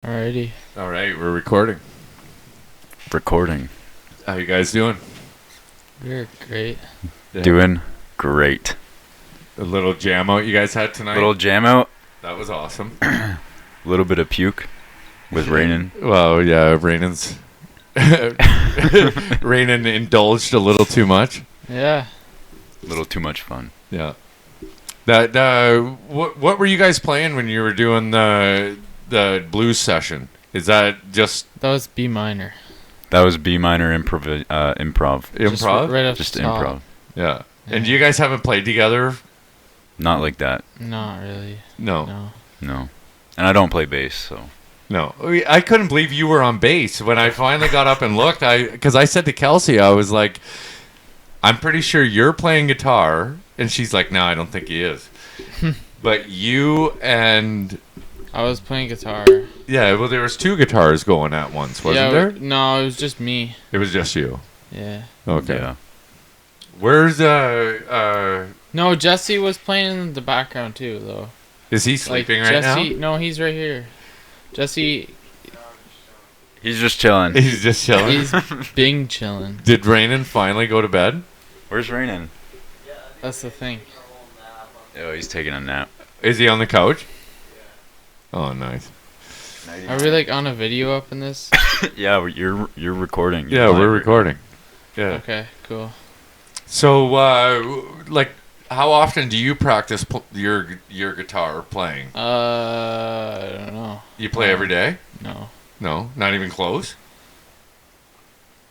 Alrighty. All right, we're recording. Recording. How you guys doing? We're great. Yeah. Doing great. A little jam out you guys had tonight? Little jam out. That was awesome. A little bit of puke with Rainen. Well, yeah, Rainen's... Rainen indulged a little too much. Yeah. A little too much fun. Yeah. That what were you guys playing when you were doing the blues session? Is that just That was B minor. That was B minor improv. Improv. Just improv? right off Just the top. improv. Yeah. And you guys haven't played together? Not like that. Not really. No. No. No. And I don't play bass, so. No. I couldn't believe you were on bass. When I finally got up and looked, because I said to Kelsey, I was like, I'm pretty sure you're playing guitar. And she's like, no, I don't think he is. But you and... I was playing guitar. Yeah, well, there was two guitars going at once, wasn't there? No, it was just me. It was just you. Yeah. Okay. Yeah. Where's No, Jesse was playing in the background too, though. is he sleeping right Jesse, No, he's right here. Jesse, He's just chilling. now? He's just chilling. he's Bing chilling. Did Rainen finally go to bed? Where's Rainen? That's the thing. Oh, he's taking a nap. Is he on the couch? Oh, nice. Are we like on a video up in this? Yeah, you're recording. Yeah, we're recording. Yeah. Okay, cool. So, like, how often do you practice your guitar playing? I don't know. You play every day? No. No, not even close.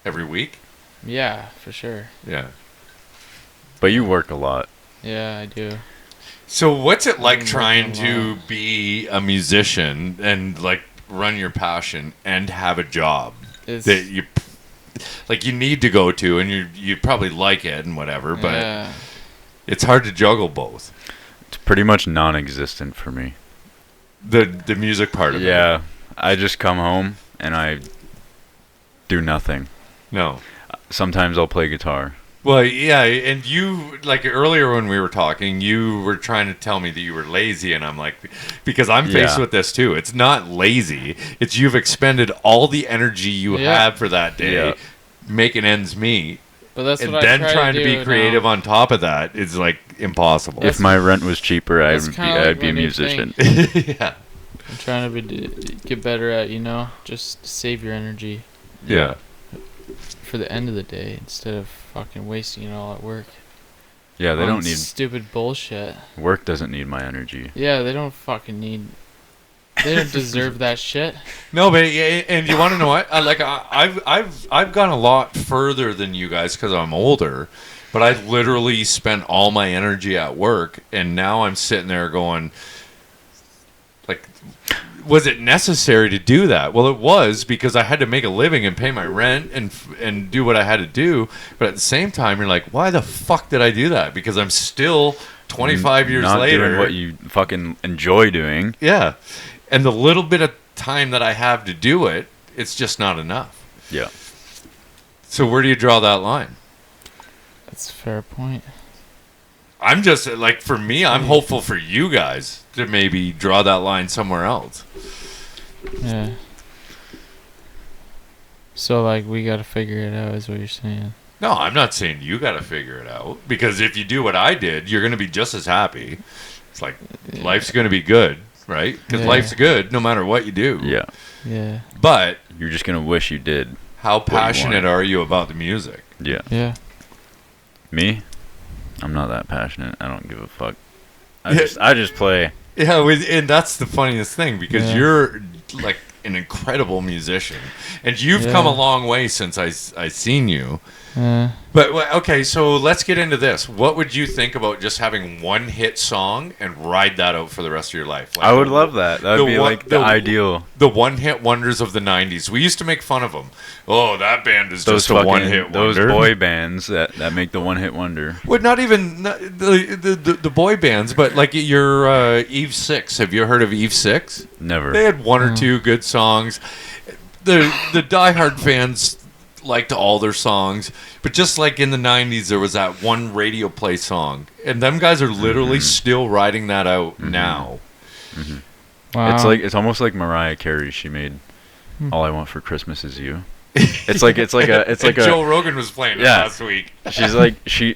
Every week? Yeah, for sure. Yeah. But you work a lot. Yeah, I do. So what's it like I'm trying working to a be a musician and like run your passion and have a job It's that you need to go to and you probably like it and whatever, but yeah. it's hard to juggle both. It's pretty much non-existent for me. The music part of it. Yeah, I just come home and I do nothing. No. Sometimes I'll play guitar. Well, yeah, and you, like earlier when we were talking, you were trying to tell me that you were lazy, and I'm like, because I'm faced Yeah. with this too. It's not lazy. It's you've expended all the energy you Yeah. have for that day, Yeah. making ends meet, But that's and what I then try trying to be do creative now. on top of that is like impossible. If my rent was cheaper, That's I'd kinda like be a my new musician. Yeah. I'm trying to get better at, just save your energy Yeah. for the end of the day instead of fucking wasting it all at work. Yeah, they on don't need stupid bullshit. work. Doesn't need my energy. Yeah, they don't fucking need. They don't deserve that shit. No, but and you want to know what? I've gone a lot further than you guys because I'm older, but I literally spent all my energy at work, and now I'm sitting there going, like, was it necessary to do that? Well, it was because I had to make a living and pay my rent and do what I had to do. But at the same time, you're like, why the fuck did I do that? Because I'm still 25 years Not later doing what you fucking enjoy doing. Yeah. And the little bit of time that I have to do it, it's just not enough. Yeah. So where do you draw that line? That's a fair point. I'm just like, for me, I'm hopeful for you guys to maybe draw that line somewhere else. Yeah. So like we gotta figure it out, is what you're saying. No, I'm not saying you got to figure it out, because if you do what I did, you're going to be just as happy. It's like life's going to be good, right? Because Yeah. life's good no matter what you do. Yeah. Yeah. But You're just gonna wish you did. how you passionate want. are you about the music? Yeah. Yeah. Me? I'm not that passionate. I don't give a fuck. Yeah. I just play. Yeah, and that's the funniest thing, because Yeah. you're like an incredible musician, and you've Yeah. come a long way since I seen you. Uh, But okay, so let's get into this. What would you think about just having one hit song and ride that out for the rest of your life? Like I would love that. That would be one- like the ideal. The one-hit wonders of the '90s. We used to make fun of them. Oh, that band is Those just a one-hit those wonder. boy bands that make the one hit wonder. Well, not even the boy bands, but like your Eve Six. Have you heard of Eve Six? Never. They had one or No. two good songs. The diehard fans liked all their songs, but just like in the '90s, there was that one radio play song, and them guys are literally still riding that out now. Wow. It's almost like Mariah Carey. She made Hmm. "All I Want for Christmas Is You." It's like Joe Rogan was playing it Yeah. last week. she's like she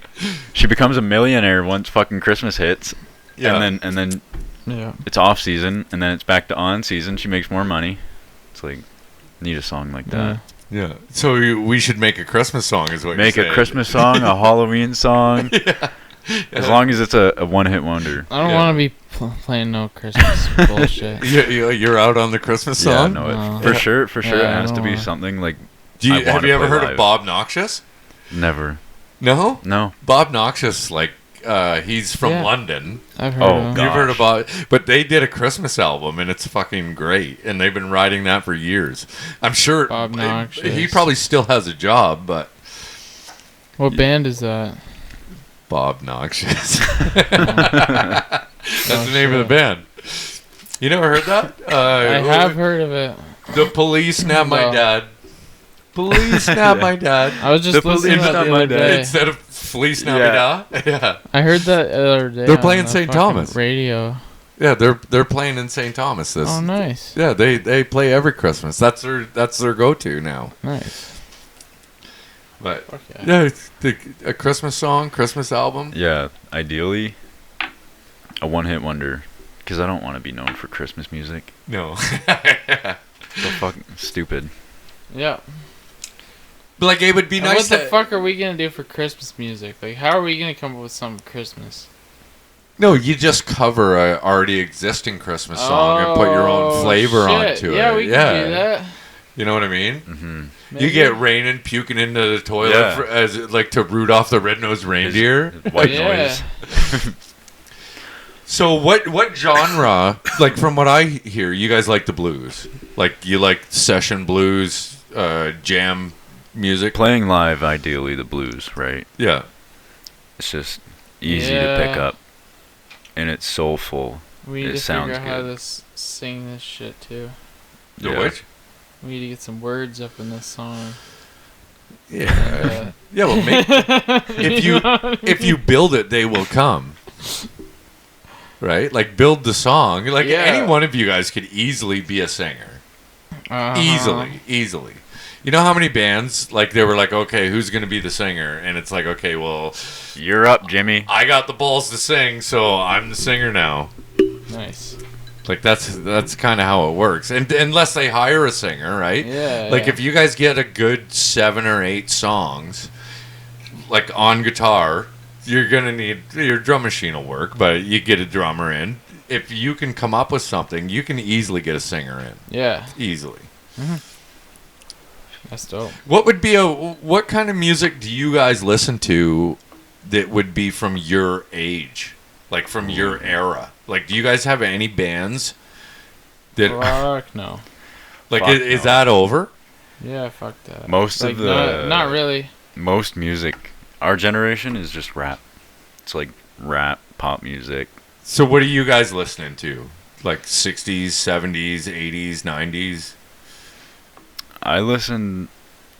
becomes a millionaire once fucking Christmas hits, Yeah. and then Yeah. it's off season, and then it's back to on season. She makes more money. It's like, need a song like that. Yeah. So we should make a Christmas song, is what Make you're a saying. Christmas song, a Halloween song, Yeah. as long as it's a one-hit wonder. I don't Yeah. want to be playing no Christmas bullshit. You're out on the Christmas Yeah, song? no, No. for sure, Yeah, it I has to don't be wanna- something like. Have wanna you ever play heard live. of Bob Noxious? Never. No? No. Bob Noxious, like, he's from Yeah. London. I've heard Oh, of him. God. You've heard Gosh. about, but they did a Christmas album and it's fucking great, and they've been writing that for years. I'm sure Bob Noxious. he probably still has a job, but What band is that? Bob Noxious. That's the name of the band. You never heard that? I have heard of it. The police nabbed my No. dad. Police nabbed my dad. I was just The listening to police that the not my other dad. day. Instead of police nabbed my dad. Yeah. I heard that the other day. They're on playing the St. fucking Thomas. Radio. Yeah, they're playing in St. Thomas this. Oh, nice. Yeah, they play every Christmas. That's their go-to now. Nice. But Fuck yeah. yeah, it's a Christmas song, Christmas album. Yeah, ideally, a one-hit wonder, because I don't want to be known for Christmas music. No. So fucking stupid. Yeah. Like it would be And nice. what the to- fuck are we gonna do for Christmas music? Like, how are we gonna come up with some Christmas? No, you just cover a already existing Christmas song and put your own Oh, flavor shit. onto Yeah, it. we can do that. You know what I mean? Mm-hmm. Maybe. You get Rainen puking into the toilet Yeah. as like to Rudolph the Red-Nosed Reindeer. White Yeah. noise. So what genre? Like from what I hear, you guys like the blues. Like you like session blues, jam music. Playing live, ideally, the blues, right? Yeah. It's just easy to pick Yeah. up, and it's soulful. We need It to sounds figure out how good. to sing this shit too. The Yeah. which? We need to get some words up in this song. Yeah. Yeah. Well, if you build it, they will come. Right? Like build the song. Like Yeah. any one of you guys could easily be a singer. Easily. You know how many bands like they were like, okay, who's gonna be the singer? And it's like, okay, well, You're up, Jimmy. I got the balls to sing, so I'm the singer now. Nice. Like that's kind of how it works. And unless they hire a singer, right? Yeah. Like yeah. if you guys get a good 7 or 8 songs, like on guitar, you're gonna need your drum machine will work, but you get a drummer in. If you can come up with something, you can easily get a singer in. Yeah. Easily. That's dope. What kind of music do you guys listen to that would be from your age? Like from your era? Like do you guys have any bands that Fuck no. like Fuck is no. that over? Yeah, fuck that. Most like, of the not really. most music, our generation is just rap. It's like rap, pop music. So what are you guys listening to? Like 60s, 70s, 80s, 90s? I listen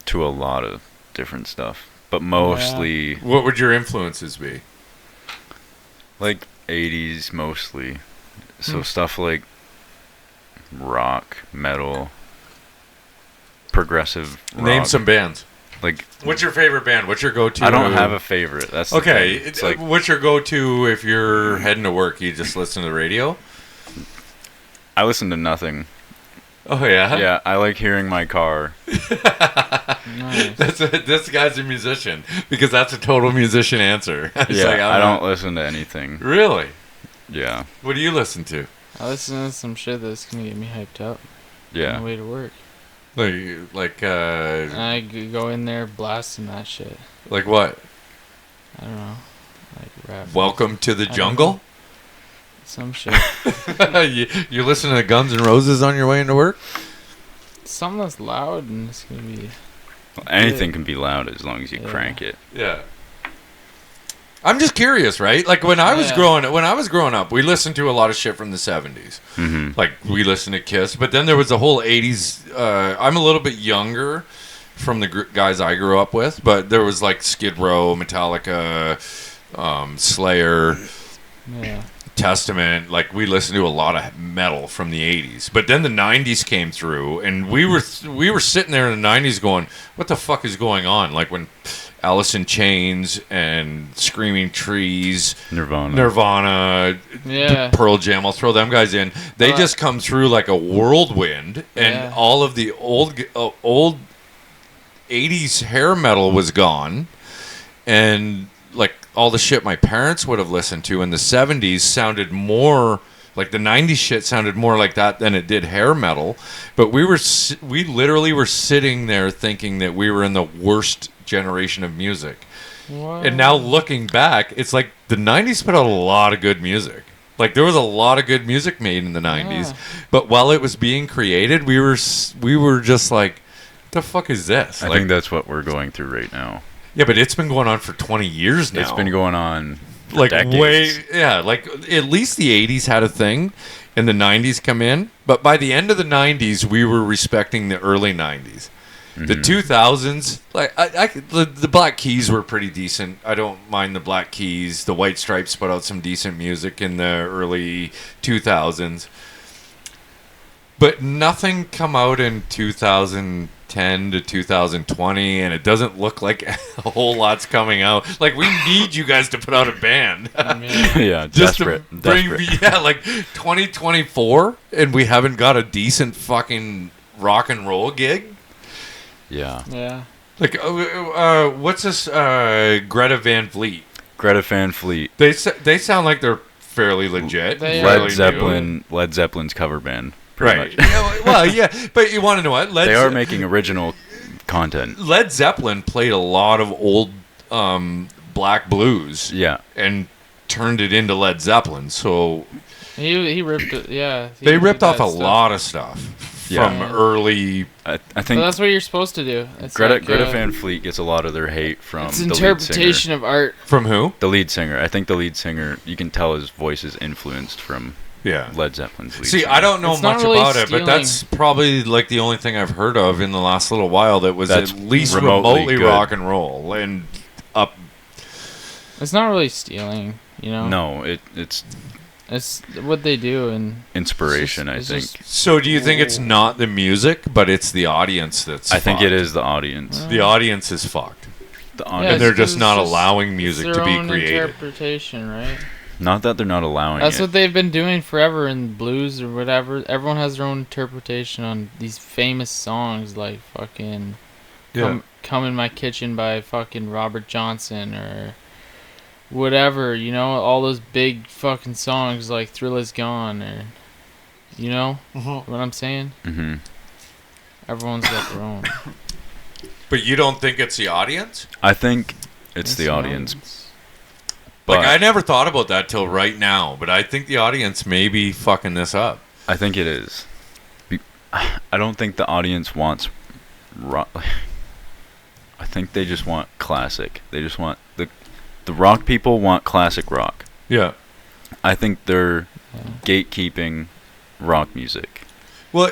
to a lot of different stuff, but mostly What would your influences be? like 80s mostly. So Hmm. stuff like rock, metal, progressive rock. Name some bands. Like What's your favorite band? What's your go-to? I don't have a favorite. That's the Okay, thing. It's like what's your go-to if you're heading to work? You just listen to the radio? I listen to nothing. Oh yeah. Yeah, I like hearing my car. Nice. This guy's a musician because that's a total musician answer. It's Yeah, like, I I'm don't not- listen to anything. Really? Yeah, What do you listen to? I listen to some shit that's gonna get me hyped up on the yeah. way to work. Like And I go in there blasting that shit. like what? I don't know. Like rap. Welcome to the don't jungle. Some shit. you listen to Guns N' Roses on your way into work? Something that's loud and it's gonna be. Anything can be loud as long as you Yeah. crank it. Yeah. I'm just curious, right? Like when I was Yeah. growing up, we listened to a lot of shit from the 70s. Mm-hmm. Like we listened to Kiss, but then there was the whole 80s. I'm a little bit younger from the guys I grew up with, but there was like Skid Row, Metallica, Slayer, Yeah. Testament, like we listened to a lot of metal from the 80s, but then the 90s came through, and we were sitting there in the 90s going, what the fuck is going on? Like when Alice in Chains and Screaming Trees, Nirvana, Yeah. Pearl Jam, I'll throw them guys in, they just come through like a whirlwind, and all of the old 80s hair metal was gone, and like all the shit my parents would have listened to in the 70s sounded more like the 90s shit sounded more like that than it did hair metal. But we literally were sitting there thinking that we were in the worst generation of music. What? And now looking back, it's like the 90s put out a lot of good music. Like there was a lot of good music made in the 90s. But while it was being created, we were just like, the fuck is this? I think that's what we're going through right now. Yeah, but it's been going on for 20 years now. It's been going on for like decades. like at least the 80s had a thing and the 90s come in, but by the end of the 90s we were respecting the early 90s. The 2000s, like the Black Keys were pretty decent. I don't mind the Black Keys. The White Stripes put out some decent music in the early 2000s, but nothing come out in 2010 to 2020, and it doesn't look like a whole lot's coming out. Like we need you guys to put out a band. Yeah, Just desperate. to bring, yeah, like 2024, and we haven't got a decent fucking rock and roll gig. Yeah. Yeah. Like, what's this? Greta Van Fleet. Greta Van Fleet. They sound like they're fairly legit. Led Zeppelin's cover band. Right. Yeah, well, yeah, but you want to know what? They are making original content. Led Zeppelin played a lot of old black blues. Yeah. And turned it into Led Zeppelin. So he ripped it. Yeah. They ripped off a lot of stuff from early. I think well, that's what you're supposed to do. It's Greta Van Fleet gets a lot of their hate from it's the interpretation lead singer. of art. From who? The lead singer. I think the lead singer, you can tell his voice is influenced from Led Zeppelin's lead singer. I don't know It's not much really about it, stealing. but that's probably like the only thing I've heard of in the last little while that was That's at least remotely good. rock and roll and up. It's not really stealing, you know. No, it's It's what they do, and inspiration, it's I just- think. So do you think it's not the music, but it's the audience that's I think fucked? it is the audience. The audience is fucked. The Yeah, audience. And they're it's just 'cause not it's just- allowing music it's to their be own created. interpretation, right? Not that they're not allowing That's it. what they've been doing forever in blues or whatever. Everyone has their own interpretation on these famous songs, like fucking "Come in My Kitchen" by fucking Robert Johnson or whatever. You know, all those big fucking songs like "Thrill Is Gone" or you know what I'm saying. Mm-hmm. Everyone's got their own. But you don't think it's the audience? I think it's the audience. But Like I never thought about that till right now, but I think the audience may be fucking this up. I think it is. I don't think the audience wants rock. I think they just want classic. They just want the rock people want classic rock. Yeah. I think they're gatekeeping rock music. Well,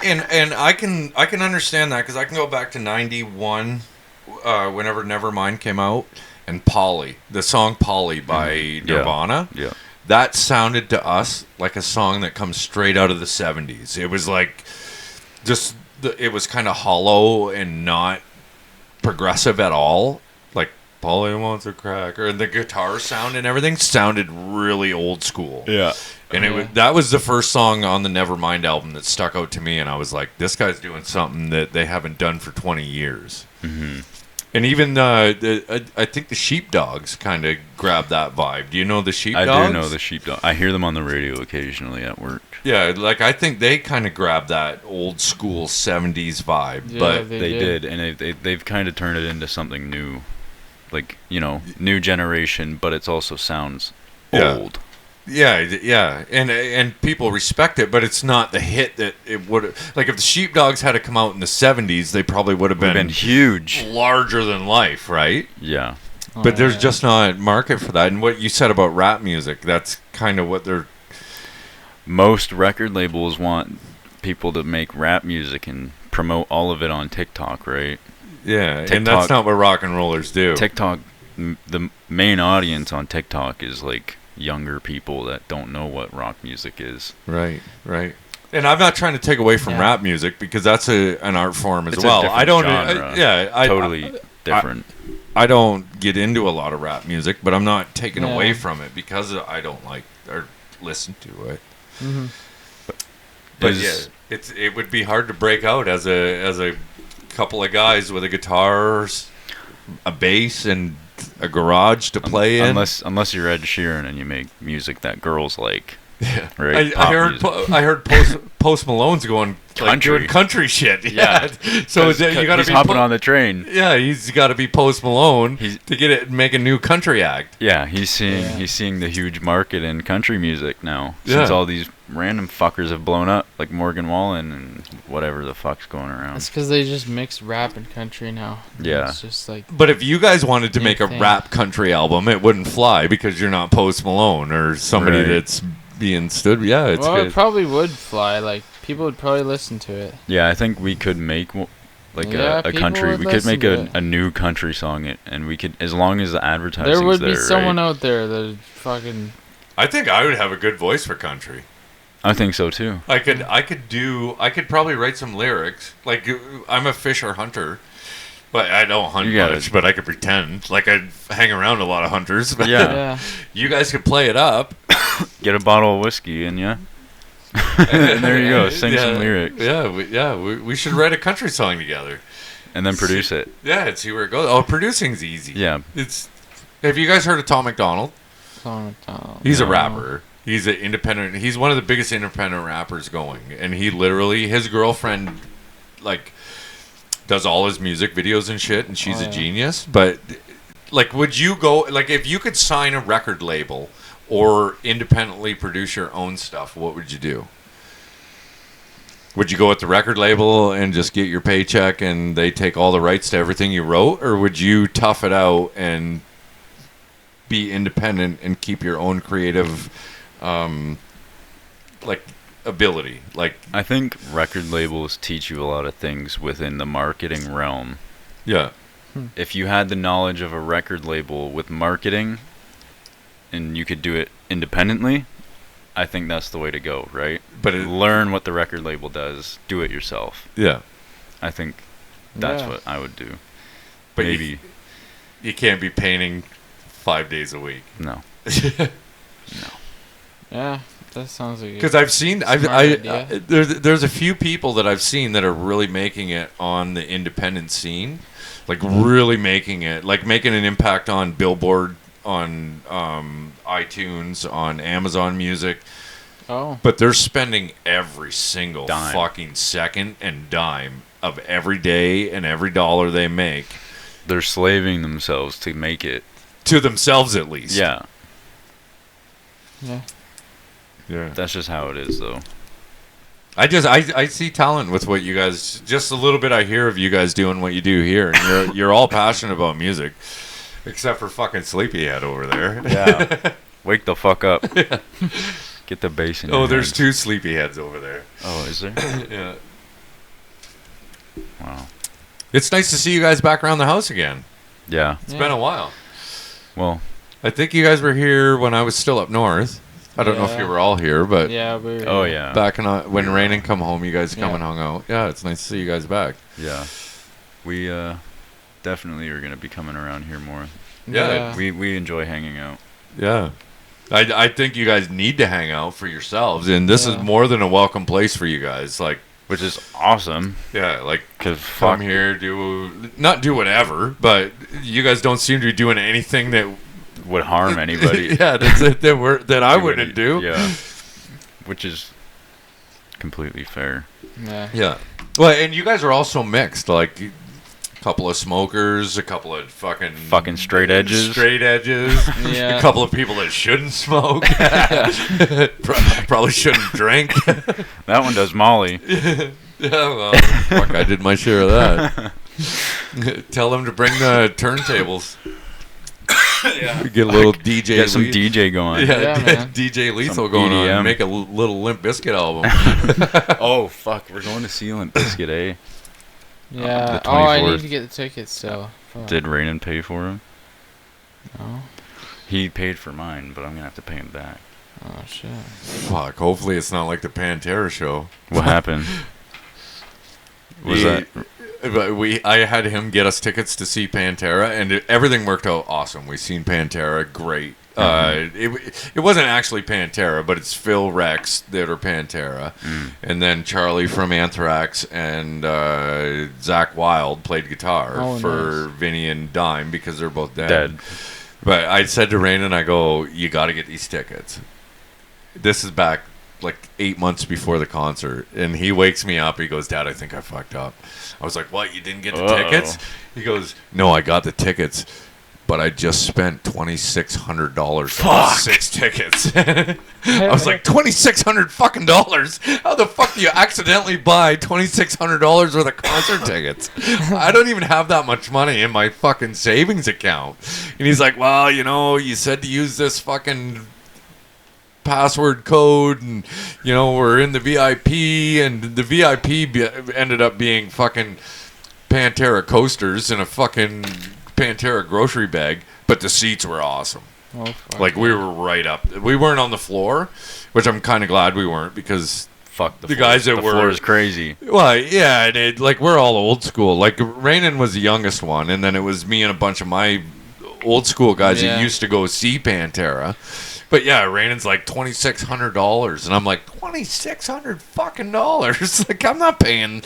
and I can understand that because I can go back to '91, whenever Nevermind came out, and Polly, the song Polly by Nirvana. Yeah. That sounded to us like a song that comes straight out of the '70s. It was like just it was kind of hollow and not progressive at all. Like Polly wants a cracker, and the guitar sound and everything sounded really old school. Yeah. And that was the first song on the Nevermind album that stuck out to me, and I was like, this guy's doing something that they haven't done for 20 years. Mm-hmm. And even I think the Sheepdogs kind of grabbed that vibe. Do you know the Sheepdogs? I do know the Sheepdog. I hear them on the radio occasionally at work. Yeah, like I think they kind of grabbed that old school 70s vibe. Yeah, but they They did. did, and they've kind of turned it into something new. Like, you know, new generation, but it also sounds old. Yeah, and people respect it, but it's not the hit that it would. Like if the Sheepdogs had to come out in the 70s, they probably would have been huge, larger than life, right? Yeah. But there's just not a market for that. And what you said about rap music, that's kind of what they're. Most record labels want people to make rap music and promote all of it on TikTok, right? Yeah, TikTok, and that's not what rock and rollers do. TikTok, the main audience on TikTok is like younger people that don't know what rock music is. Right. And I'm not trying to take away from rap music because that's an art form as well. I don't. Totally different. I don't get into a lot of rap music, but I'm not taking away from it because I don't like or listen to it. Mm-hmm. But it would be hard to break out as a couple of guys with a guitar, a bass, and a garage to play in. Unless you're Ed Sheeran and you make music that girls like. Yeah, right. I heard Post Malone's going doing country shit. Yeah, so you got to be hopping on the train. Yeah, he's got to be Post Malone to get it and make a new country act. Yeah, he's seeing the huge market in country music now since all these random fuckers have blown up, like Morgan Wallen and whatever the fuck's going around. It's because they just mix rap and country now. Yeah, it's just like. But if you guys wanted to make a rap country album, it wouldn't fly because you're not Post Malone or somebody that's being stood. Yeah, it's good. It probably would fly. Like people would probably listen to it. Yeah, I think we could make a country. We could make a new country song, and we could, as long as the advertising. There would be someone out there that fucking. I think I would have a good voice for country. I think so too. I could probably write some lyrics. Like I'm a fisher hunter. But I don't hunt much, but I could pretend. Like I hang around a lot of hunters. But you guys could play it up. Get a bottle of whiskey and and there you go. Sing some lyrics. Yeah, we should write a country song together. And then produce it. Yeah, and see where it goes. Oh, producing's easy. Yeah. Have you guys heard of Tom McDonald? Tom McDonald. He's a rapper. He's an independent. He's one of the biggest independent rappers going. And he literally, his girlfriend, like, does all his music videos and shit, and she's a genius. But like, would you go, like, if you could sign a record label or independently produce your own stuff, what would you do? Would you go with the record label and just get your paycheck and they take all the rights to everything you wrote, or would you tough it out and be independent and keep your own creative like ability? Like, I think record labels teach you a lot of things within the marketing realm. Yeah. If you had the knowledge of a record label with marketing and you could do it independently, I think that's the way to go, right? But learn what the record label does, do it yourself. Yeah. I think that's what I would do. But maybe you can't be painting 5 days a week. No. No. Yeah. That sounds like because I've seen there's a few people that I've seen that are really making it on the independent scene, like really making it, like making an impact on Billboard, on iTunes, on Amazon Music. Oh, but they're spending every single fucking second and dime of every day and every dollar they make. They're slaving themselves to make it to themselves, at least. Yeah. Yeah. Yeah, that's just how it is, though. I see talent with what you guys. Just a little bit I hear of you guys doing what you do here, and you're all passionate about music, except for fucking Sleepyhead over there. Yeah, wake the fuck up. Yeah. Get the bass in. There's two Sleepyheads over there. Oh, is there? Yeah. Wow. It's nice to see you guys back around the house again. Yeah, it's been a while. Well, I think you guys were here when I was still up north. I don't know if you were all here, but yeah, we were. Oh yeah, back when Rainen come home, you guys come and hung out. Yeah, it's nice to see you guys back. Yeah, we definitely are gonna be coming around here more. Yeah, we enjoy hanging out. Yeah, I think you guys need to hang out for yourselves, and this is more than a welcome place for you guys. Like, which is awesome. Yeah, like, come here, not do whatever, but you guys don't seem to be doing anything that would harm anybody. Yeah, that's it. That I wouldn't do. Yeah, which is completely fair. Yeah. Yeah. Well, and you guys are also mixed. Like, a couple of smokers, a couple of fucking straight edges. Yeah. A couple of people that shouldn't smoke. Probably shouldn't drink. That one does Molly. Yeah, well, fuck, I did my share of that. Tell them to bring the turntables. Yeah. Get a little DJ. Get some DJ going. Yeah, man. DJ Lethal going on. Make a little Limp Bizkit album. Oh, fuck. We're going to see Limp Bizkit, eh? Yeah. I need to get the tickets still. Did Rainen pay for him? No. He paid for mine, but I'm gonna have to pay him back. Oh shit. Fuck. Hopefully it's not like the Pantera show. What happened? Was that? But I had him get us tickets to see Pantera, and everything worked out awesome. We seen Pantera, great. It wasn't actually Pantera, but it's Phil Rex that are Pantera, and then Charlie from Anthrax and Zach Wilde played guitar for Vinny and Dime because they're both dead. But I said to Rainen, I go, you got to get these tickets. This is back like 8 months before the concert, and he wakes me up. He goes, Dad, I think I fucked up. I was like, what? You didn't get the tickets? He goes, no, I got the tickets, but I just spent $2,600 on 6 tickets. I was like, $2,600 fucking dollars? How the fuck do you accidentally buy $2,600 worth of concert tickets? I don't even have that much money in my fucking savings account. And he's like, well, you said to use this fucking password code, and we're in the VIP, and the VIP ended up being fucking Pantera coasters in a fucking Pantera grocery bag, but the seats were awesome. Like we were right up. We weren't on the floor, which I'm kind of glad we weren't, because the guys that the were floor is crazy. Well, yeah, and we're all old school. Like Rainen was the youngest one, and then it was me and a bunch of my old school guys that used to go see Pantera. But yeah, Rainen's like $2,600, and I'm like, $2,600 fucking dollars. Like, I'm not paying.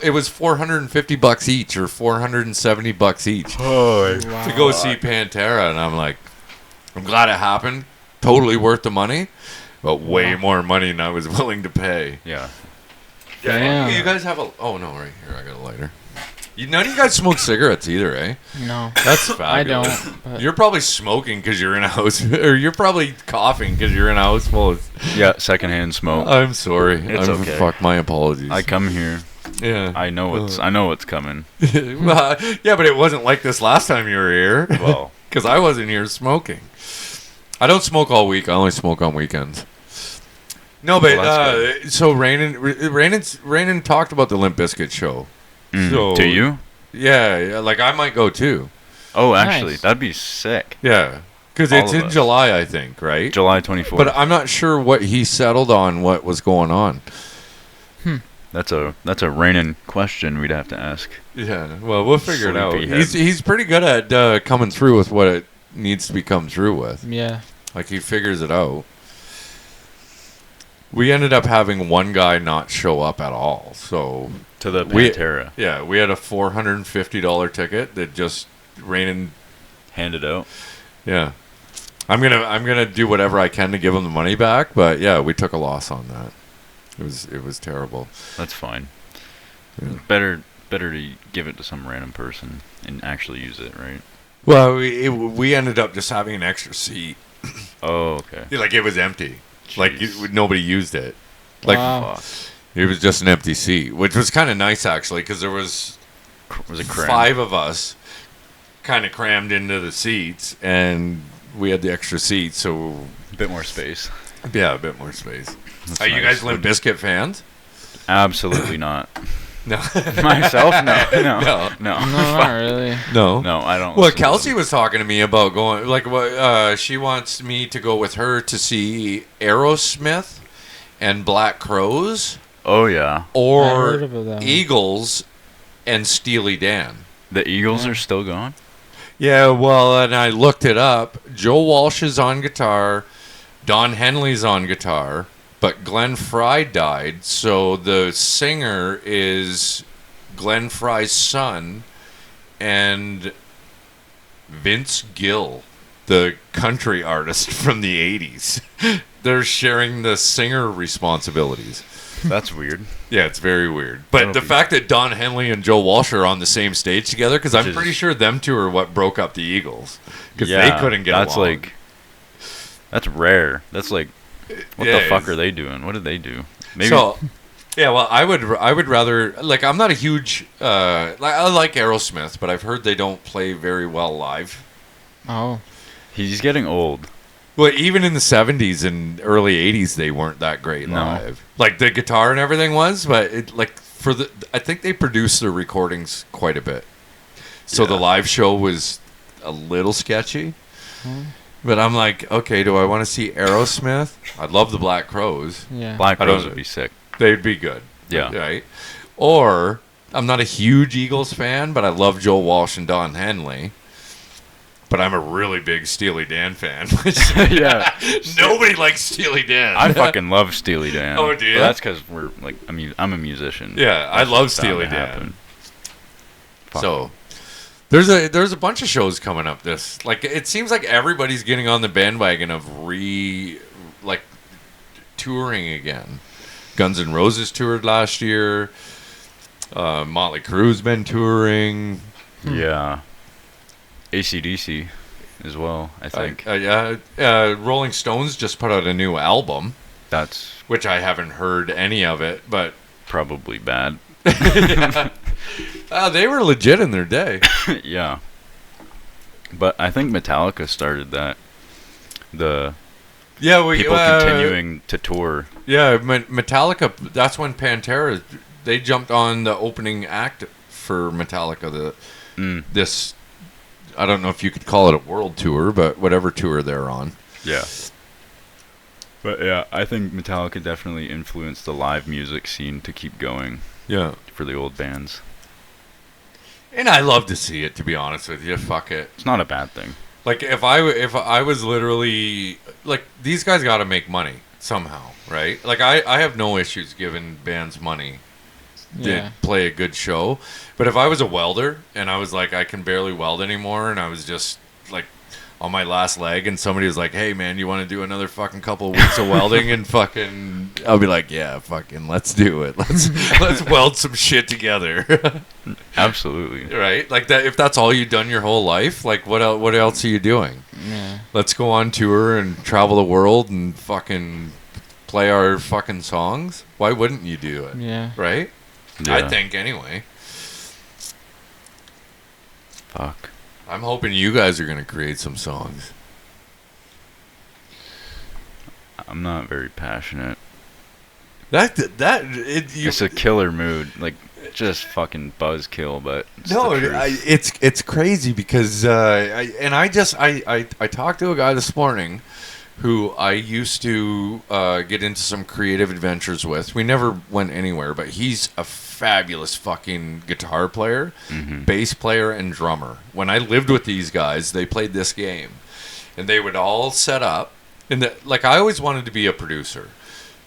It was $450 each or $470 each to go see Pantera, and I'm like, I'm glad it happened. Totally worth the money, but way more money than I was willing to pay. Yeah. Yeah. You guys have a? Oh no, right here I got a lighter. None of you guys smoke cigarettes either, eh? No. That's fabulous. I don't. But You're probably smoking because you're in a house, or you're probably coughing because you're in a house full of... Yeah, secondhand smoke. I'm sorry. It's okay. Fuck, my apologies. I come here. Yeah. I know what's coming. Well, yeah, but it wasn't like this last time you were here. Well, because I wasn't here smoking. I don't smoke all week. I only smoke on weekends. No, but so Rainen talked about the Limp Bizkit show. So, to you? Yeah, like I might go too. Oh, actually, Nice. that'd be sick. Yeah, because All it's of in us. July, I think, right? July 24th. But I'm not sure what he settled on, what was going on. That's a Rainen question we'd have to ask. Yeah, well, we'll figure it out. Sleepyhead. He's pretty good at coming through with what it needs to be come through with. yeah. Like, he figures it out. We ended up having one guy not show up at all, so... To the Pantera. Yeah, we had a $450 ticket that just Rainen Handed out. Yeah, I'm gonna do whatever I can to give him the money back, but yeah, we took a loss on that. It was terrible. That's fine. Yeah. Better to give it to some random person and actually use it, right? Well, we ended up just having an extra seat. Oh, okay. Like it was empty. Like Jeez. nobody used it. Like Wow. it was just an empty seat, which was kind of nice actually, because there was it crammed? 5 of us kind of crammed into the seats, and we had the extra seat, so A bit more space. yeah, a bit more space. That's Are you nice. guys Limp Bizkit fans? Absolutely not. No. Myself? No. No. No, not really. No. No, I don't. Well, listen to Kelsey them. was talking to me about going, like, she wants me to go with her to see Aerosmith and Black Crowes, Oh yeah, I or heard about that one. Eagles and Steely Dan. the Eagles are still gone. Yeah, well, and I looked it up. Joe Walsh is on guitar, Don Henley's on guitar, but Glenn Frey died, so the singer is Glenn Frey's son and Vince Gill, the country artist from the 80s. They're sharing the singer responsibilities. That's weird. Yeah, it's very weird. But That'll the be- fact that Don Henley and Joe Walsh are on the same stage together, because I'm Which is- pretty sure them two are what broke up the Eagles. Because they couldn't get that's along. like, that's rare. That's like, what Yeah, the fuck it's- are they doing? What did they do? Maybe. So, yeah, well, I would rather, like, I'm not a huge, I like Aerosmith, but I've heard they don't play very well live. Oh. He's getting old. Well, even in the 70s and early 80s, they weren't that great No. live. Like, the guitar and everything was, but I think they produced their recordings quite a bit. So the Yeah. live show was a little sketchy. But I'm like, okay, do I want to see Aerosmith? I'd love the Black Crowes. Yeah. Black Rose would be sick. They'd be good. Yeah. Right? Or, I'm not a huge Eagles fan, but I love Joe Walsh and Don Henley. But I'm a really big Steely Dan fan. Yeah. Nobody likes Steely Dan. I fucking love Steely Dan. Oh, do you? But that's because we're like, I'm a musician. Yeah, I That's love just bound Steely to Dan. happen. Fuck. So there's a bunch of shows coming up. This like it seems like everybody's getting on the bandwagon of touring again. Guns N' Roses toured last year. Motley Crue's been touring. Yeah. AC/DC as well, I think. Rolling Stones just put out a new album, That's which I haven't heard any of it, but probably bad. they were legit in their day. Yeah. But I think Metallica started that. The Yeah, people continuing to tour. Yeah, Metallica. That's when Pantera. They jumped on the opening act for Metallica. This, I don't know if you could call it a world tour, but whatever tour they're on. Yeah. But yeah, I think Metallica definitely influenced the live music scene to keep going. Yeah. For the old bands. And I love to see it, to be honest with you. Fuck it. It's not a bad thing. Like if I was literally like these guys got to make money somehow, right? Like I have no issues giving bands money to play a good show, but if I was a welder and I was like I can barely weld anymore and I was just like on my last leg and somebody was like, hey man, you want to do another fucking couple of weeks of welding and fucking I'll be like, yeah, fucking let's do it. Let's weld some shit together. Absolutely. Right? Like that if that's all you've done your whole life, like what else are you doing? Yeah. Let's go on tour and travel the world and fucking play our fucking songs. Why wouldn't you do it? Yeah. Right? Yeah. I think anyway. Fuck. I'm hoping you guys are going to create some songs. I'm not very passionate. It's It's a killer mood, like just fucking buzzkill. But it's no, the truth. it's crazy because I talked to a guy this morning who I used to get into some creative adventures with. We never went anywhere, but he's a fabulous fucking guitar player, bass player, and drummer. When I lived with these guys, they played this game, and they would all set up. And like I always wanted to be a producer.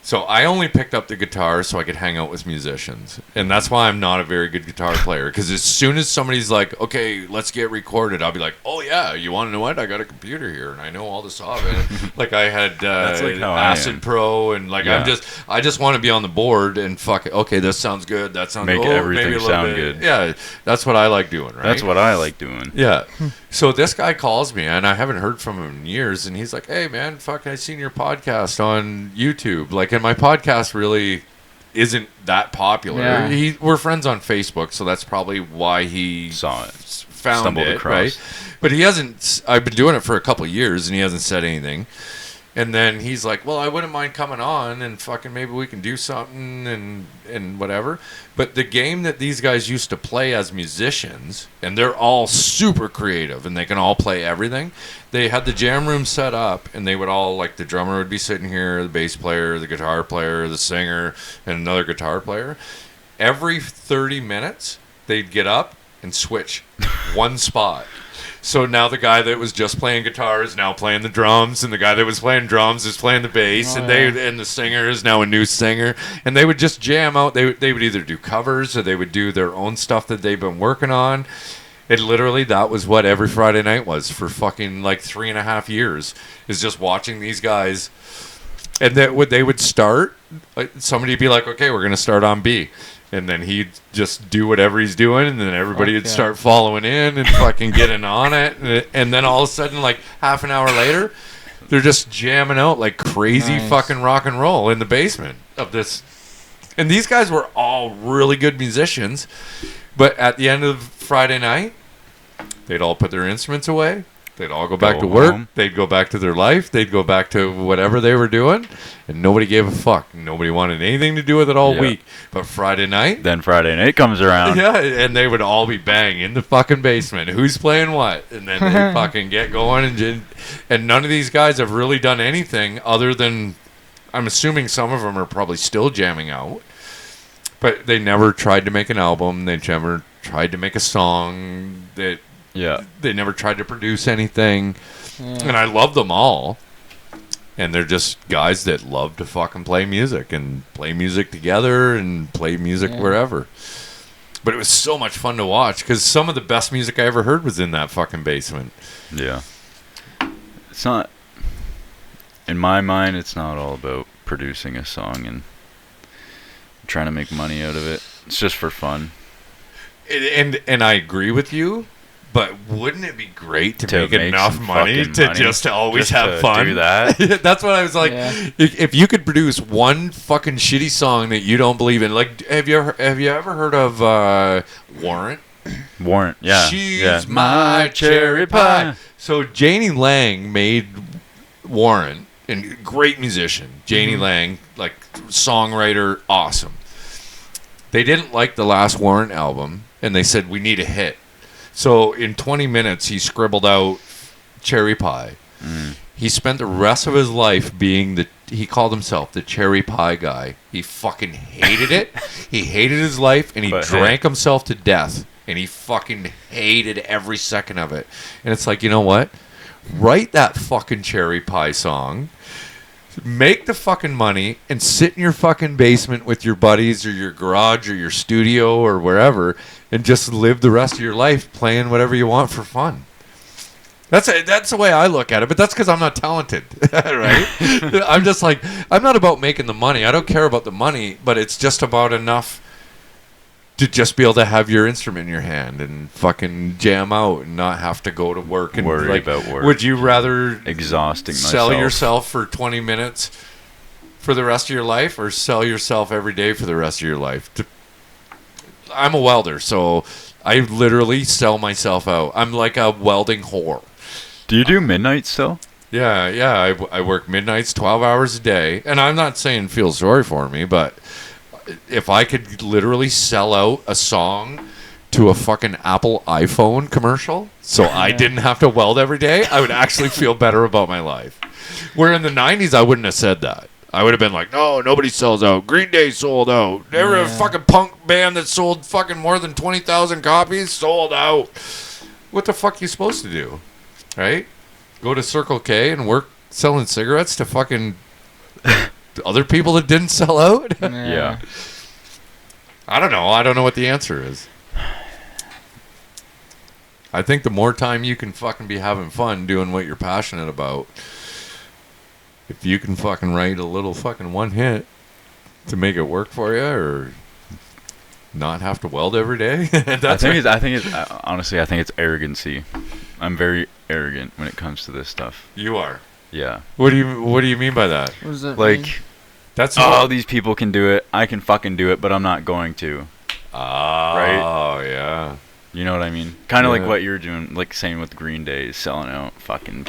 So I only picked up the guitar so I could hang out with musicians. And that's why I'm not a very good guitar player. Because as soon as somebody's like, okay, let's get recorded, I'll be like, oh yeah, you want to know what? I got a computer here and I know all the software. Like I had like how Acid Pro and like Yeah. I just want to be on the board and fuck it. Okay, this sounds good. That sounds Make maybe everything a little sound bit. good. Yeah, that's what I like doing, right? That's what I like doing. Yeah. So this guy calls me, and I haven't heard from him in years, and he's like, hey, man, fuck, I seen your podcast on YouTube. Like, and my podcast really isn't that popular. Yeah. We're friends on Facebook, so that's probably why he Saw it. found Stumbled it, across. right? But he hasn't, I've been doing it for a couple of years, and he hasn't said anything. And then he's like, well, I wouldn't mind coming on and fucking maybe we can do something and whatever. But the game that these guys used to play as musicians, and they're all super creative and they can all play everything. They had the jam room set up and they would all, like the drummer would be sitting here, the bass player, the guitar player, the singer, and another guitar player. Every 30 minutes, they'd get up and switch one spot. So now the guy that was just playing guitar is now playing the drums, and the guy that was playing drums is playing the bass, and the singer is now a new singer, and they would just jam out. They would either do covers or they would do their own stuff that they've been working on. And literally, that was what every Friday night was for fucking like 3.5 years. Is just watching these guys, and they would start. Somebody would be like, "Okay, we're gonna start on B." And then he'd just do whatever he's doing, and then everybody would start following in and fucking getting on it. And then all of a sudden, like half an hour later, they're just jamming out like crazy fucking rock and roll in the basement of this. And these guys were all really good musicians. But at the end of Friday night, they'd all put their instruments away. They'd all go back Go to work. home. They'd go back to their life. They'd go back to whatever they were doing, and nobody gave a fuck. Nobody wanted anything to do with it all Yeah. week. But Friday night, Then Friday night comes around. yeah, and they would all be bang in the fucking basement. Who's playing what? And then they fucking get going, and none of these guys have really done anything other than, I'm assuming some of them are probably still jamming out, but they never tried to make an album. They never tried to make a song. Yeah. They never tried to produce anything. Yeah. And I love them all. And they're just guys that love to fucking play music and play music together and play music wherever. But it was so much fun to watch because some of the best music I ever heard was in that fucking basement. Yeah. It's not, in my mind, it's not all about producing a song and trying to make money out of it. It's just for fun. And I agree with you. But wouldn't it be great to make enough some money fucking to money just always just have to fun? do that? That's what I was like. Yeah. If you could produce one fucking shitty song that you don't believe in, like, have you ever heard of Warrant? Warrant, yeah. She's yeah. my cherry pie. So Janie Lang made Warrant, and great musician. Janie Lang, like songwriter, awesome. They didn't like the last Warrant album, and they said, we need a hit. So in 20 minutes, he scribbled out Cherry Pie. He spent the rest of his life being he called himself the Cherry Pie guy. He fucking hated it. He hated his life, and he drank himself to death. And he fucking hated every second of it. And it's like, you know what? Write that fucking Cherry Pie song. Make the fucking money and sit in your fucking basement with your buddies or your garage or your studio or wherever and just live the rest of your life playing whatever you want for fun. That's the way I look at it, but that's because I'm not talented, right? I'm just like, I'm not about making the money. I don't care about the money, but it's just about enough to just be able to have your instrument in your hand and fucking jam out and not have to go to work and worry about work. Would you rather Exhausting sell myself. yourself for 20 minutes for the rest of your life or sell yourself every day for the rest of your life? I'm a welder, so I literally sell myself out. I'm like a welding whore. Do you do midnight still? Yeah. I work midnights, 12 hours a day. And I'm not saying feel sorry for me, but if I could literally sell out a song to a fucking Apple iPhone commercial so I didn't have to weld every day, I would actually feel better about my life. Where in the 90s, I wouldn't have said that. I would have been like, no, nobody sells out. Green Day sold out. They were a fucking punk band that sold fucking more than 20,000 copies, sold out. What the fuck are you supposed to do? Right? Go to Circle K and work selling cigarettes to fucking other people that didn't sell out? Yeah. I don't know. I don't know what the answer is. I think the more time you can fucking be having fun doing what you're passionate about, if you can fucking write a little fucking one hit to make it work for you or not have to weld every day. I think it's honestly, I think it's arrogancy. I'm very arrogant when it comes to this stuff. You are. Yeah. What do you mean by that? What does that Like, mean? That's these people can do it. I can fucking do it, but I'm not going to. Right? Oh, yeah. You know what I mean? Kind of Yeah. like what you're doing, like saying with Green Day, selling out fucking.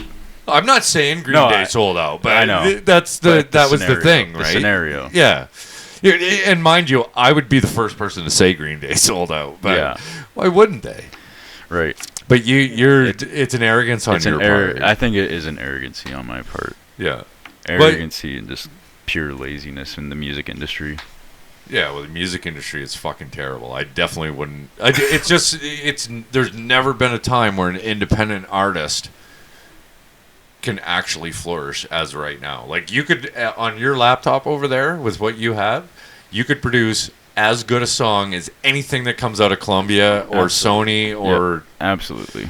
I'm not saying Green Day sold out, but I know. that was the thing, right? The scenario. Yeah. And mind you, I would be the first person to say Green Day sold out, but why wouldn't they? Right. But it's an arrogance on your part. I think it is an arrogancy on my part. Yeah. Arrogancy and just pure laziness in the music industry. Yeah, well, the music industry is fucking terrible. I definitely wouldn't. There's never been a time where an independent artist can actually flourish as right now. Like, you could, on your laptop over there with what you have, you could produce as good a song as anything that comes out of Columbia or Sony or... Absolutely.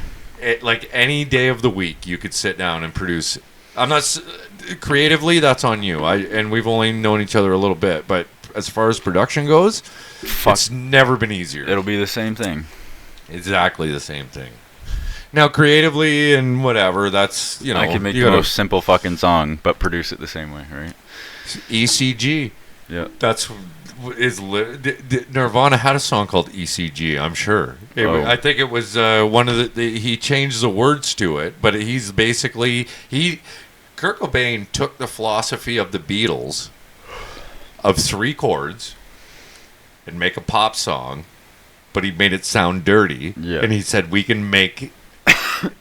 Like, any day of the week, you could sit down and produce... I'm not... Creatively, that's on you. And we've only known each other a little bit, but as far as production goes, it's never been easier. It'll be the same thing. Exactly the same thing. Now, creatively and whatever, that's, I can make the most simple fucking song, but produce it the same way, right? ECG. Yeah. That's Nirvana had a song called ECG. I'm sure. I think it was one of he changed the words to it, but he's basically Kurt Cobain took the philosophy of the Beatles of 3 chords and make a pop song, but he made it sound dirty. Yeah. And he said we can make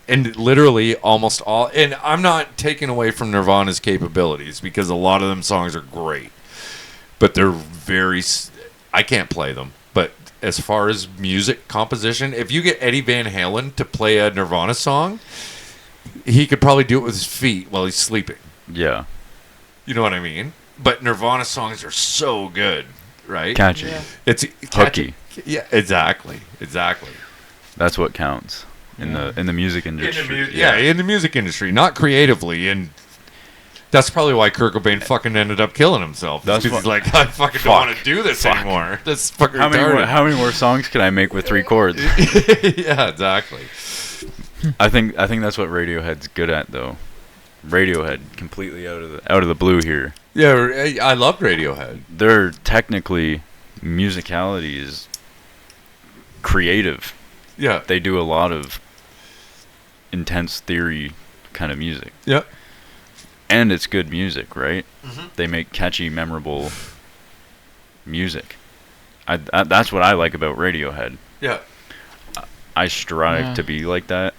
and literally almost all. And I'm not taking away from Nirvana's capabilities because a lot of them songs are great. But they're very... I can't play them. But as far as music composition, if you get Eddie Van Halen to play a Nirvana song, he could probably do it with his feet while he's sleeping. Yeah. You know what I mean? But Nirvana songs are so good, right? Catchy. Yeah. It's Hooky. Yeah, exactly. That's what counts in the music industry. In the music industry, not creatively, and that's probably why Kurt Cobain fucking ended up killing himself. That's because he's like, I fucking don't want to do this anymore. That's fucking retarded. How many more songs can I make with 3 chords? Yeah, exactly. I think that's what Radiohead's good at, though. Radiohead, completely out of the blue here. Yeah, I love Radiohead. They're technically, musicality is creative. Yeah. They do a lot of intense theory kind of music. Yep. And it's good music, right? Mm-hmm. They make catchy, memorable music. That's what I like about Radiohead. Yeah. I strive to be like that.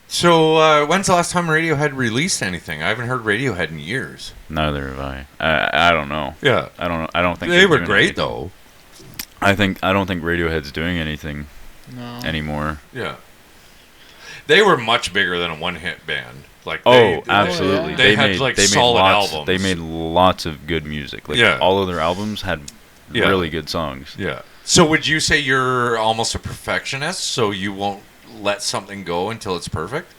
So, when's the last time Radiohead released anything? I haven't heard Radiohead in years. Neither have I. I don't know. Yeah. I don't know. I don't think they were doing great anything. though. I don't think Radiohead's doing anything anymore. Yeah. They were much bigger than a one-hit band. Like absolutely. They had solid albums. They made lots of good music. Like all of their albums had really good songs. Yeah. So would you say you're almost a perfectionist, so you won't let something go until it's perfect?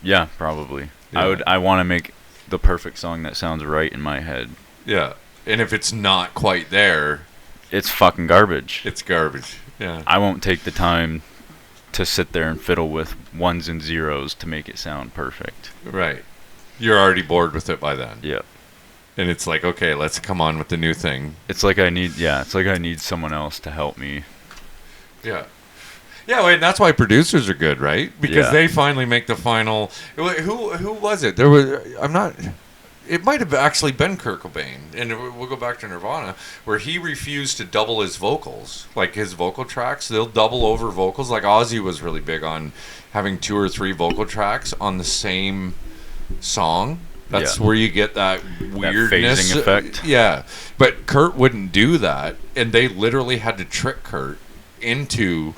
Yeah, probably. Yeah. I want to make the perfect song that sounds right in my head. Yeah. And if it's not quite there, it's fucking garbage. It's garbage. Yeah. I won't take the time to sit there and fiddle with ones and zeros to make it sound perfect. Right. You're already bored with it by then. Yeah. And it's like, okay, let's come on with the new thing. It's like I need someone else to help me. Yeah. Yeah, and that's why producers are good, right? Because they finally make the final. Who was it? It might have actually been Kurt Cobain, and we'll go back to Nirvana, where he refused to double his vocals, like his vocal tracks. They'll double over vocals. Like Ozzy was really big on having 2 or 3 vocal tracks on the same song. That's where you get that weirdness, that phasing effect. Yeah, but Kurt wouldn't do that, and they literally had to trick Kurt into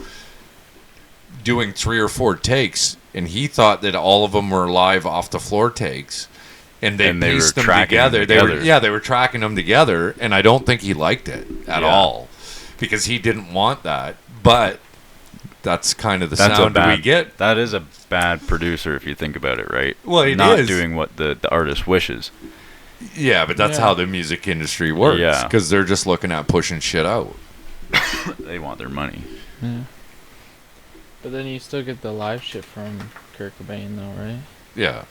doing 3 or 4 takes, and he thought that all of them were live off the floor takes. And they pieced them together. They were tracking them together, and I don't think he liked it at all, because he didn't want that. But that's kind of the sound we get. That is a bad producer if you think about it, right? Well, it not is. Doing what the artist wishes. Yeah, but that's how the music industry works. Yeah, because they're just looking at pushing shit out. They want their money. Yeah. But then you still get the live shit from Kurt Cobain, though, right? Yeah.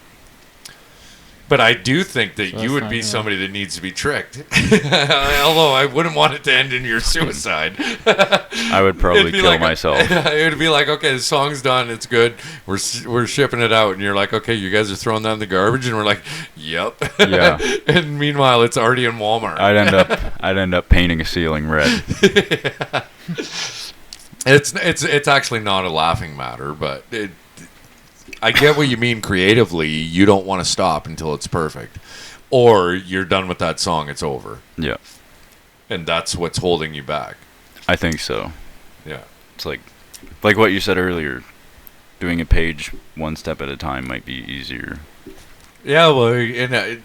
But I do think that So you would be somebody that needs to be tricked. Although I wouldn't want it to end in your suicide. I would probably kill myself. It would be like, okay, the song's done, it's good, we're shipping it out, and you're like, okay, you guys are throwing that in the garbage, and we're like, yep. Yeah. And meanwhile, it's already in Walmart. I'd end up painting a ceiling red. Yeah. It's actually not a laughing matter, but I get what you mean creatively. You don't want to stop until it's perfect. Or you're done with that song, it's over. Yeah. And that's what's holding you back. I think so. Yeah. It's like what you said earlier. Doing a page one step at a time might be easier. Yeah, well, and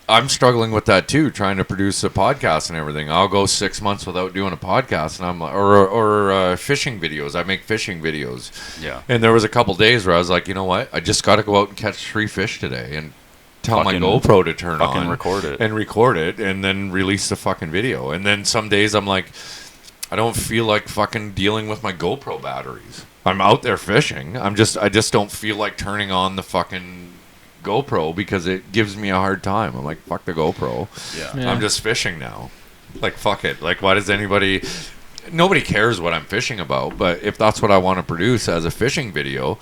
I'm struggling with that too, trying to produce a podcast and everything. I'll go 6 months without doing a podcast, and I'm like, or fishing videos. I make fishing videos. Yeah. And there was a couple days where I was like, you know what? I just got to go out and catch 3 fish today, and tell my GoPro to turn on, record it, and then release the fucking video. And then some days I'm like, I don't feel like fucking dealing with my GoPro batteries. I'm out there fishing. I just don't feel like turning on the fucking GoPro because it gives me a hard time. I'm like, fuck the GoPro. Yeah. I'm just fishing now. Like, fuck it. Like, why does anybody... Nobody cares what I'm fishing about, but if that's what I want to produce as a fishing video,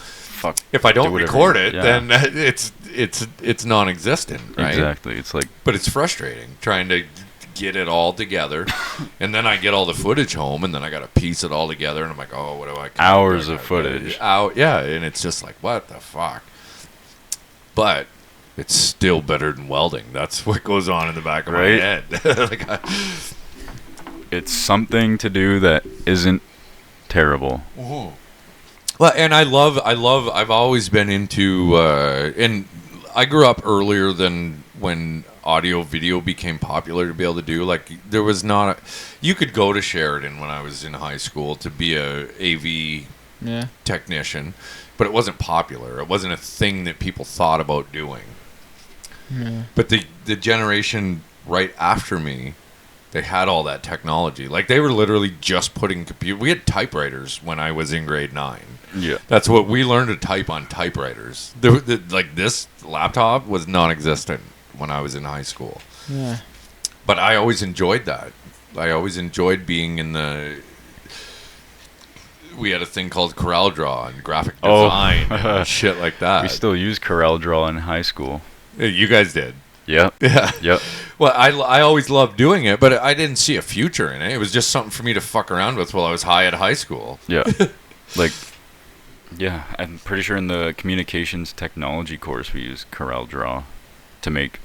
if I don't record it, then it's non-existent, right? Exactly. It's like... But it's frustrating trying to get it all together, and then I get all the footage home, and then I got to piece it all together, and I'm like, oh, what do I... Hours of footage. Yeah, and it's just like, what the fuck? But it's still better than welding. That's what goes on in the back of my head. It's something to do that isn't terrible. Well, and I've always been into, and I grew up earlier than when audio video became popular to be able to do. Like, there was not you could go to Sheridan when I was in high school to be a AV technician, but it wasn't popular. It wasn't a thing that people thought about doing. Yeah. But the generation right after me, they had all that technology. Like, they were literally just putting we had typewriters when I was in grade 9. Yeah. That's what we learned to type on typewriters. Like, this laptop was non-existent when I was in high school. Yeah. But I always enjoyed that. I always enjoyed being in the... We had a thing called CorelDRAW and graphic design and shit like that. We still use CorelDRAW in high school. You guys did. Yep. Yeah. Yep. Well, I always loved doing it, but I didn't see a future in it. It was just something for me to fuck around with while I was high at high school. Yeah. Like, yeah, I'm pretty sure in the communications technology course we use CorelDRAW to make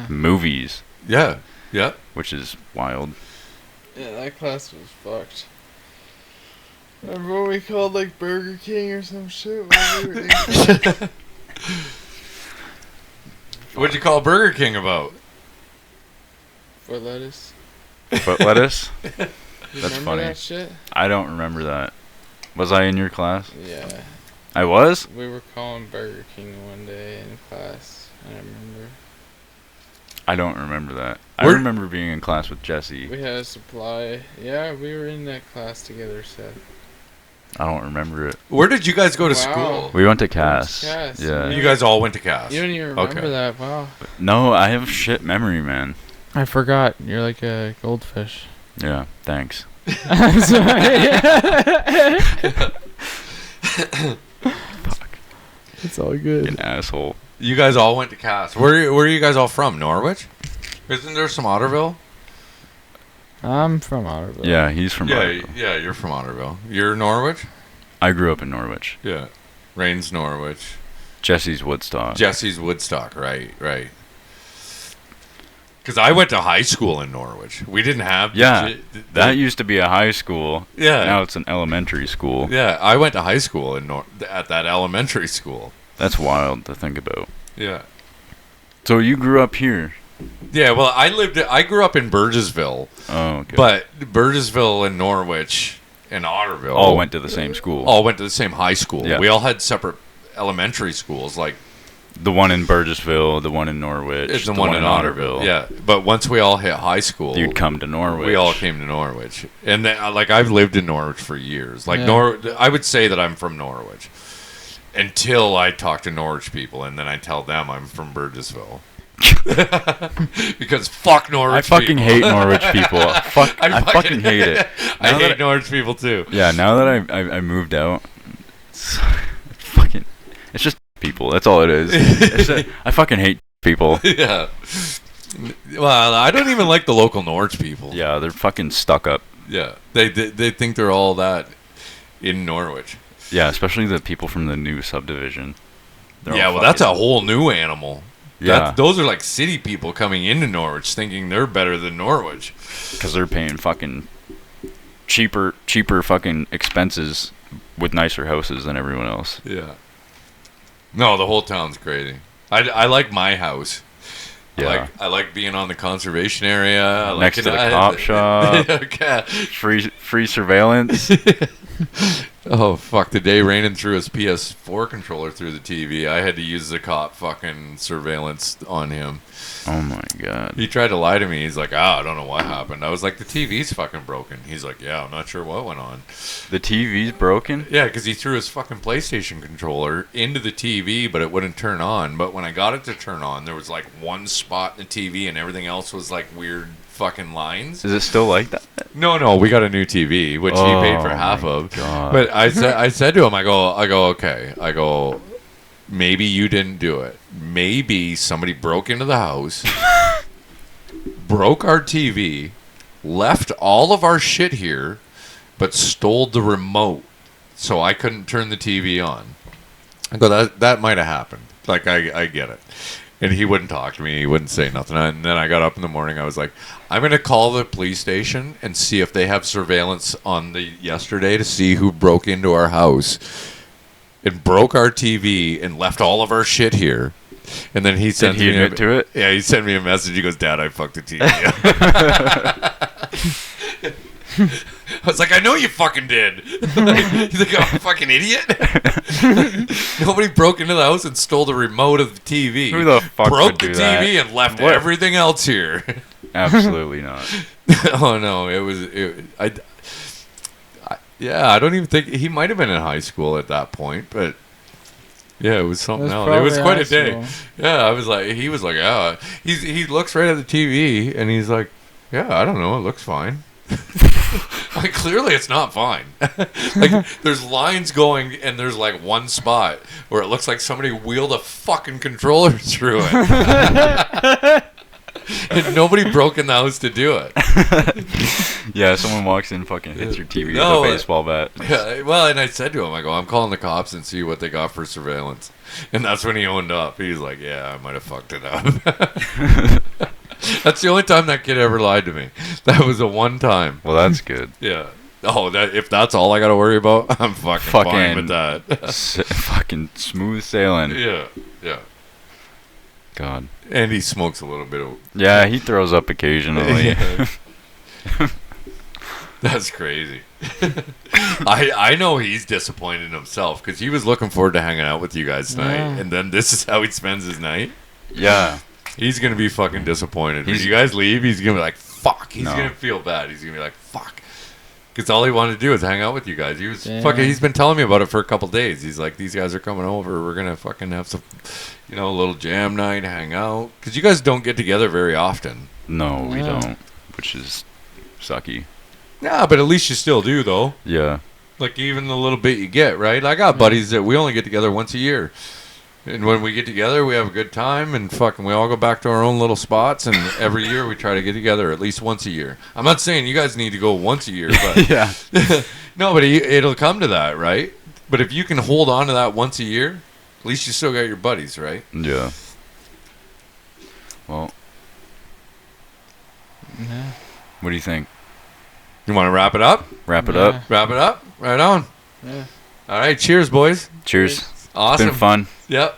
movies. Yeah. Yeah. Which is wild. Yeah, that class was fucked. Remember when we called, like, Burger King or some shit? When we were in class? What'd you call Burger King about? Foot lettuce. Foot lettuce? That's funny. That shit? I don't remember that. Was I in your class? Yeah. I was? We were calling Burger King one day in class. I remember. I don't remember that. I remember being in class with Jesse. We had a supply. Yeah, we were in that class together, Seth. I don't remember it. Where did you guys go to school? We went to Cass. Yeah. You guys all went to Cass. You don't even remember that. Wow. No, I have shit memory, man. I forgot. You're like a goldfish. Yeah, thanks. I'm sorry. Fuck. It's all good. An asshole. You guys all went to Cass. Where are you guys all from? Norwich? Isn't there some Otterville? I'm from Otterville. Yeah, he's from Otterville. Yeah, you're from Otterville. You're Norwich? I grew up in Norwich. Yeah. Raine's Norwich. Jesse's Woodstock. Jesse's Woodstock, right. Because I went to high school in Norwich. We didn't have... that used to be a high school. Yeah. Now it's an elementary school. Yeah, I went to high school at that elementary school. That's wild to think about. Yeah. So you grew up here? Yeah, well, I grew up in Burgessville. Oh, okay. But Burgessville and Norwich and Otterville... all went to the same school. All went to the same high school. Yeah. We all had separate elementary schools, like... The one in Burgessville, the one in Norwich, it's the one in Otterville. Yeah, but once we all hit high school... You'd come to Norwich. We all came to Norwich. And then, like, I've lived in Norwich for years. Like, I would say that I'm from Norwich. Until I talk to Norwich people, and then I tell them I'm from Burgessville. Because fuck Norwich people. I fucking hate Norwich people. I fucking hate it. I hate Norwich people too. Yeah, now that I moved out, it's just people. That's all it is. I fucking hate people. Yeah. Well, I don't even like the local Norwich people. Yeah, they're fucking stuck up. Yeah, they think they're all that in Norwich. Yeah, especially the people from the new subdivision. That's a whole new animal. Yeah. Those are like city people coming into Norwich thinking they're better than Norwich. Because they're paying fucking cheaper fucking expenses with nicer houses than everyone else. Yeah. No, the whole town's crazy. I like my house. Yeah. I like being on the conservation area. Next to the cop shop. Okay. Free surveillance. Oh, fuck. The day Rainen threw his PS4 controller through the TV, I had to use the cop fucking surveillance on him. Oh, my God. He tried to lie to me. He's like, I don't know what happened. I was like, the TV's fucking broken. He's like, yeah, I'm not sure what went on. The TV's broken? Yeah, because he threw his fucking PlayStation controller into the TV, but it wouldn't turn on. But when I got it to turn on, there was like one spot in the TV and everything else was like weird fucking lines. Is it still like that? No, we got a new TV, which he paid for half of. God. But I said to him, I go, okay. I go, maybe you didn't do it. Maybe somebody broke into the house, broke our TV, left all of our shit here, but stole the remote so I couldn't turn the TV on. I go, that might have happened. Like, I get it. And he wouldn't talk to me. He wouldn't say nothing. And then I got up in the morning. I was like, I'm going to call the police station and see if they have surveillance on the yesterday to see who broke into our house and broke our TV and left all of our shit here. And then he sent me admit to it? Yeah, he sent me a message. He goes, Dad, I fucked the TV. I was like, I know you fucking did. He's like, I'm a fucking idiot. Nobody broke into the house and stole the remote of the TV. Who the fuck broke would do the TV that? and left What? everything else here? Absolutely not. Oh no, yeah, I don't even think he might have been in high school at that point, but yeah, it was something else. It was quite a day. Yeah, I was like, he was like, yeah. He looks right at the TV and he's like, yeah, I don't know, it looks fine. Like, clearly it's not fine. Like, there's lines going and there's like one spot where it looks like somebody wheeled a fucking controller through it. And nobody broke in the house to do it. Yeah, someone walks in, fucking hits your TV with a baseball bat. Yeah, well, and I said to him, I go, I'm calling the cops and see what they got for surveillance. And that's when he owned up. He's like, yeah, I might have fucked it up. That's the only time that kid ever lied to me. That was the one time. Well, that's good. Yeah. Oh, if that's all I got to worry about, I'm fucking fine with that. Fucking smooth sailing. Yeah. God. And he smokes a little bit of... Yeah, he throws up occasionally. That's crazy. I know he's disappointed in himself because he was looking forward to hanging out with you guys tonight, and then this is how he spends his night. Yeah. He's going to be fucking disappointed. When you guys leave, he's going to be like, fuck. He's No. going to feel bad. He's going to be like, fuck. Because all he wanted to do was hang out with you guys. He was fucking... He's been telling me about it for a couple days. He's like, these guys are coming over. We're going to fucking have some, a little jam night, hang out. Because you guys don't get together very often. No, we don't. Which is sucky. Yeah, but at least you still do, though. Yeah. Like, even the little bit you get, right? I got buddies that we only get together once a year. And when we get together, we have a good time, and fucking we all go back to our own little spots, and every year we try to get together at least once a year. I'm not saying you guys need to go once a year, but... Yeah. No, but it'll come to that, right? But if you can hold on to that once a year, at least you still got your buddies, right? Yeah. Well... Yeah. What do you think? You want to wrap it up? Wrap it up? Wrap it up? Right on. Yeah. All right, cheers, boys. Cheers. Awesome. It's been fun. Yep.